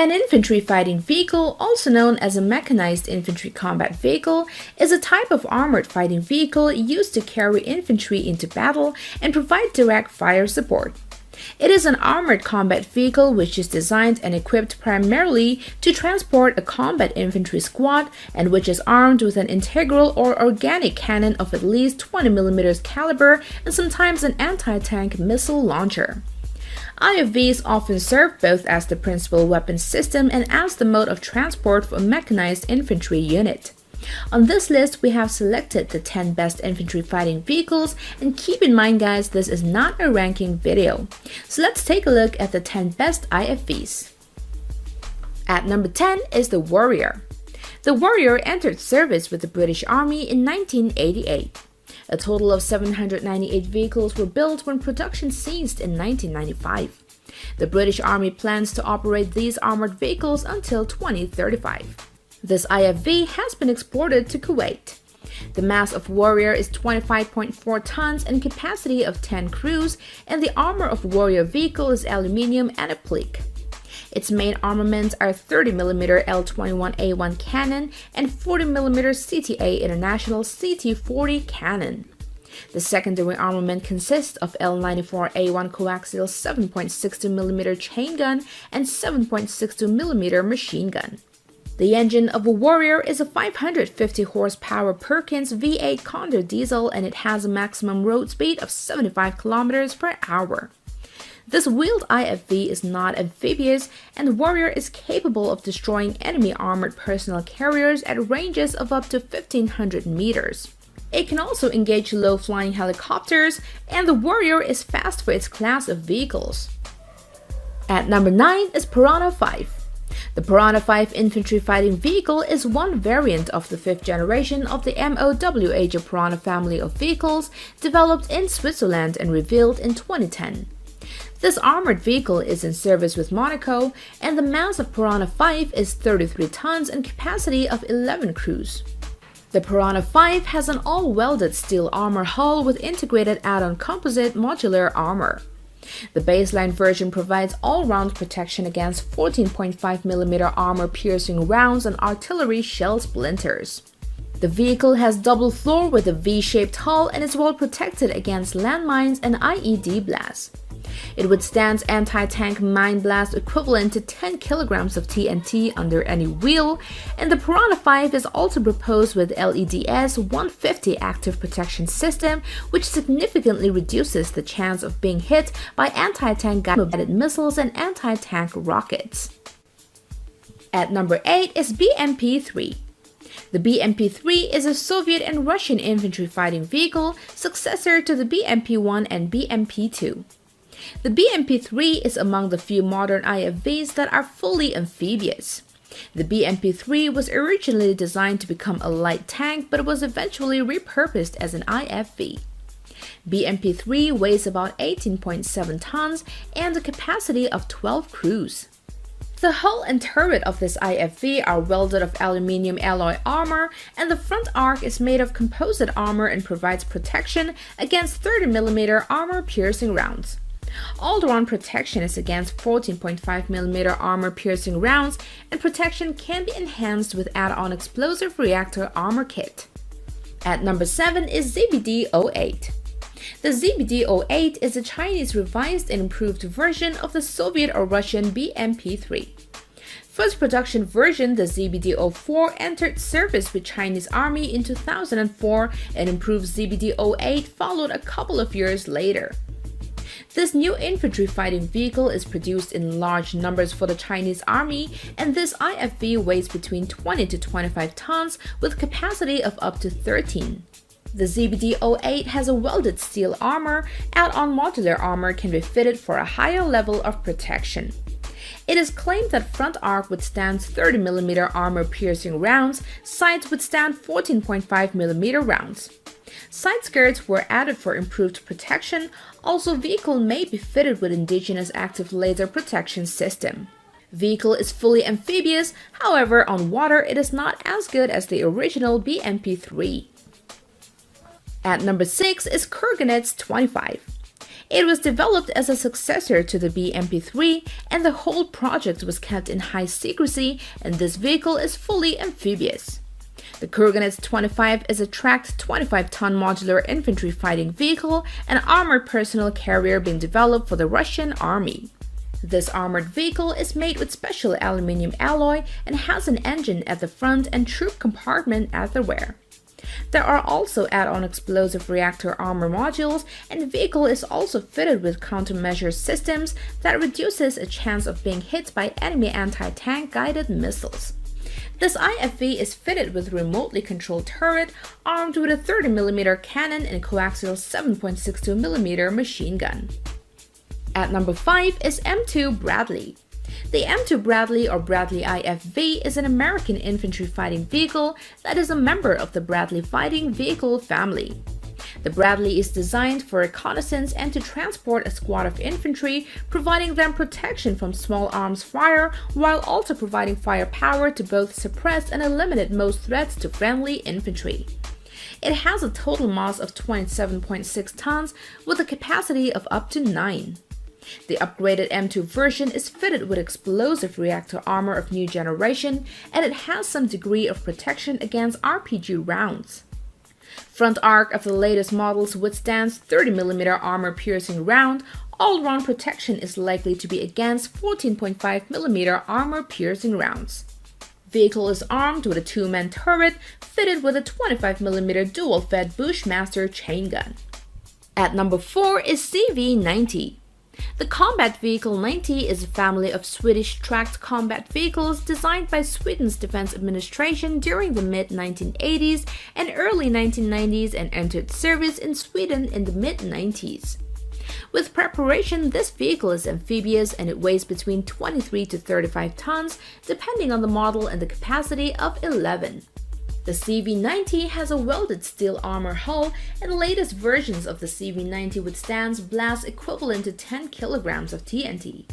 An infantry fighting vehicle, also known as a mechanized infantry combat vehicle, is a type of armored fighting vehicle used to carry infantry into battle and provide direct fire support. It is an armored combat vehicle which is designed and equipped primarily to transport a combat infantry squad and which is armed with an integral or organic cannon of at least 20mm caliber and sometimes an anti-tank missile launcher. IFVs often serve both as the principal weapon system and as the mode of transport for a mechanized infantry unit. On this list, we have selected the 10 best infantry fighting vehicles, and keep in mind guys, this is not a ranking video. So let's take a look at the 10 best IFVs. At number 10 is the Warrior. The Warrior entered service with the British Army in 1988. A total of 798 vehicles were built when production ceased in 1995. The British Army plans to operate these armored vehicles until 2035. This IFV has been exported to Kuwait. The mass of Warrior is 25.4 tons and capacity of 10 crews, and the armor of Warrior vehicle is aluminium and applique. Its main armaments are 30mm L21A1 cannon and 40mm CTA International CT40 cannon. The secondary armament consists of L94A1 coaxial 7.62mm chain gun and 7.62mm machine gun. The engine of a Warrior is a 550 horsepower Perkins V8 Condor diesel, and it has a maximum road speed of 75 km per hour. This wheeled IFV is not amphibious, and the Warrior is capable of destroying enemy armored personnel carriers at ranges of up to 1500 meters. It can also engage low-flying helicopters, and the Warrior is fast for its class of vehicles. At number 9 is Piranha 5. The Piranha 5 infantry fighting vehicle is one variant of the 5th generation of the MOWA Piranha family of vehicles, developed in Switzerland and revealed in 2010. This armored vehicle is in service with Monaco, and the mass of Piranha 5 is 33 tons and capacity of 11 crews. The Piranha 5 has an all-welded steel armor hull with integrated add-on composite modular armor. The baseline version provides all-round protection against 14.5mm armor-piercing rounds and artillery shell splinters. The vehicle has double floor with a V-shaped hull and is well protected against landmines and IED blasts. It withstands anti-tank mine blast equivalent to 10 kilograms of TNT under any wheel, and the Piranha 5 is also proposed with LEDS 150 active protection system, which significantly reduces the chance of being hit by anti-tank guided missiles and anti-tank rockets. At number 8 is BMP-3. The BMP-3 is a Soviet and Russian infantry fighting vehicle, successor to the BMP-1 and BMP-2. The BMP-3 is among the few modern IFVs that are fully amphibious. The BMP-3 was originally designed to become a light tank, but was eventually repurposed as an IFV. BMP-3 weighs about 18.7 tons and a capacity of 12 crews. The hull and turret of this IFV are welded of aluminium alloy armor, and the front arc is made of composite armor and provides protection against 30mm armor-piercing rounds. All-round protection is against 14.5mm armor-piercing rounds, and protection can be enhanced with add-on explosive reactor armor kit. At number 7 is ZBD-08. The ZBD-08 is a Chinese revised and improved version of the Soviet or Russian BMP-3. First production version, the ZBD-04, entered service with Chinese Army in 2004, and improved ZBD-08 followed a couple of years later. This new infantry fighting vehicle is produced in large numbers for the Chinese Army, and this IFV weighs between 20 to 25 tons with capacity of up to 13. The ZBD-08 has a welded steel armor. Add-on modular armor can be fitted for a higher level of protection. It is claimed that front arc withstands 30mm armor-piercing rounds, sides withstand 14.5mm rounds. Side skirts were added for improved protection. Also, vehicle may be fitted with indigenous active laser protection system. Vehicle is fully amphibious, however on water it is not as good as the original BMP-3. At number 6 is Kurganets 25. It was developed as a successor to the BMP-3, and the whole project was kept in high secrecy, and this vehicle is fully amphibious. The Kurganets 25 is a tracked 25-ton modular infantry fighting vehicle, an armored personnel carrier being developed for the Russian army. This armored vehicle is made with special aluminum alloy and has an engine at the front and troop compartment at the rear. There are also add-on explosive reactor armor modules, and the vehicle is also fitted with countermeasure systems that reduces a chance of being hit by enemy anti-tank guided missiles. This IFV is fitted with remotely controlled turret, armed with a 30mm cannon and coaxial 7.62mm machine gun. At number 5 is M2 Bradley. The M2 Bradley or Bradley IFV is an American infantry fighting vehicle that is a member of the Bradley fighting vehicle family. The Bradley is designed for reconnaissance and to transport a squad of infantry, providing them protection from small arms fire while also providing firepower to both suppress and eliminate most threats to friendly infantry. It has a total mass of 27.6 tons with a capacity of up to 9. The upgraded M2 version is fitted with explosive reactor armor of new generation, and it has some degree of protection against RPG rounds. Front arc of the latest models withstands 30mm armor-piercing round. All-round protection is likely to be against 14.5mm armor-piercing rounds. Vehicle is armed with a 2-man turret fitted with a 25mm dual-fed Bushmaster chain gun. At number 4 is CV-90. The Combat Vehicle 90 is a family of Swedish tracked combat vehicles designed by Sweden's Defense Administration during the mid-1980s and early 1990s and entered service in Sweden in the mid-90s. With preparation, this vehicle is amphibious and it weighs between 23 to 35 tons, depending on the model and the capacity of 11. The CV-90 has a welded steel armor hull, and the latest versions of the CV-90 withstands blasts equivalent to 10 kilograms of TNT.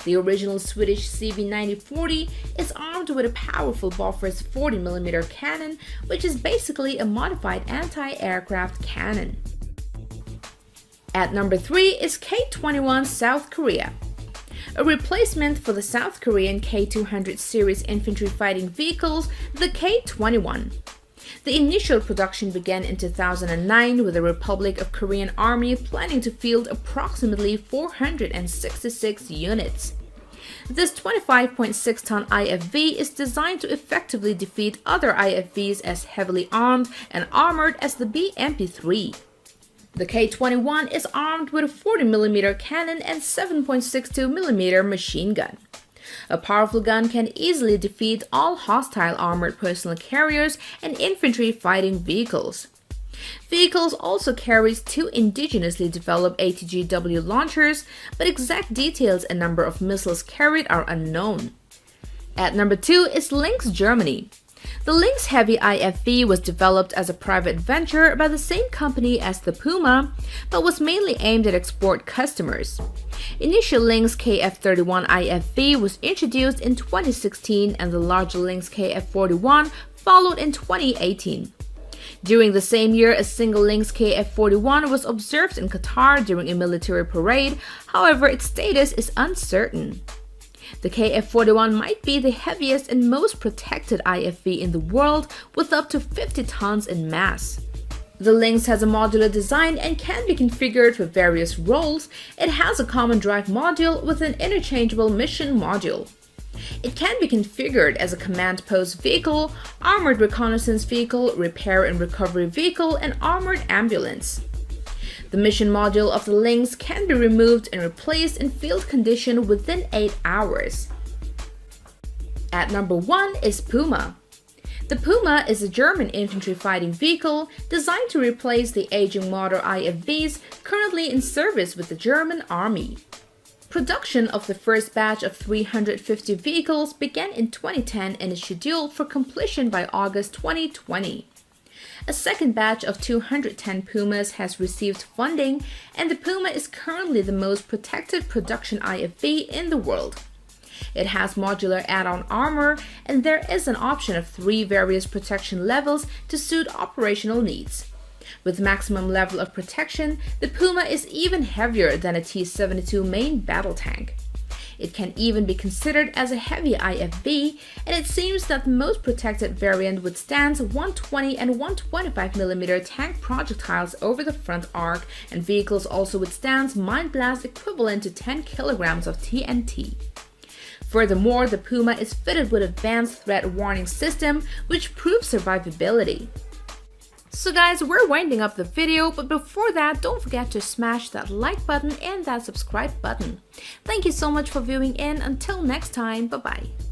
The original Swedish CV-90-40 is armed with a powerful Bofors 40mm cannon, which is basically a modified anti-aircraft cannon. At number 3 is K-21 South Korea. A replacement for the South Korean K-200 series infantry fighting vehicles, the K-21. The initial production began in 2009 with the Republic of Korean Army planning to field approximately 466 units. This 25.6-ton IFV is designed to effectively defeat other IFVs as heavily armed and armored as the BMP-3. The K-21 is armed with a 40mm cannon and 7.62mm machine gun. A powerful gun can easily defeat all hostile armored personnel carriers and infantry fighting vehicles. Vehicles also carries 2 indigenously developed ATGW launchers, but exact details and number of missiles carried are unknown. At number 2 is Lynx Germany. The Lynx Heavy IFV was developed as a private venture by the same company as the Puma, but was mainly aimed at export customers. Initial Lynx KF-31 IFV was introduced in 2016 and the larger Lynx KF-41 followed in 2018. During the same year, a single Lynx KF-41 was observed in Qatar during a military parade, however its status is uncertain. The KF-41 might be the heaviest and most protected IFV in the world, with up to 50 tons in mass. The Lynx has a modular design and can be configured for various roles. It has a common drive module with an interchangeable mission module. It can be configured as a command post vehicle, armored reconnaissance vehicle, repair and recovery vehicle, and armored ambulance. The mission module of the Lynx can be removed and replaced in field condition within 8 hours. At number 1 is Puma. The Puma is a German infantry fighting vehicle designed to replace the aging model IFVs currently in service with the German Army. Production of the first batch of 350 vehicles began in 2010 and is scheduled for completion by August 2020. A second batch of 210 Pumas has received funding, and the Puma is currently the most protected production IFV in the world. It has modular add-on armor, and there is an option of 3 various protection levels to suit operational needs. With maximum level of protection, the Puma is even heavier than a T-72 main battle tank. It can even be considered as a heavy IFV, and it seems that the most protected variant withstands 120 and 125mm tank projectiles over the front arc, and vehicles also withstands mine blast equivalent to 10 kilograms of TNT. Furthermore, the Puma is fitted with advanced threat warning system, which proves survivability. So guys, we're winding up the video, but before that, don't forget to smash that like button and that subscribe button. Thank you so much for viewing in. Until next time, bye bye.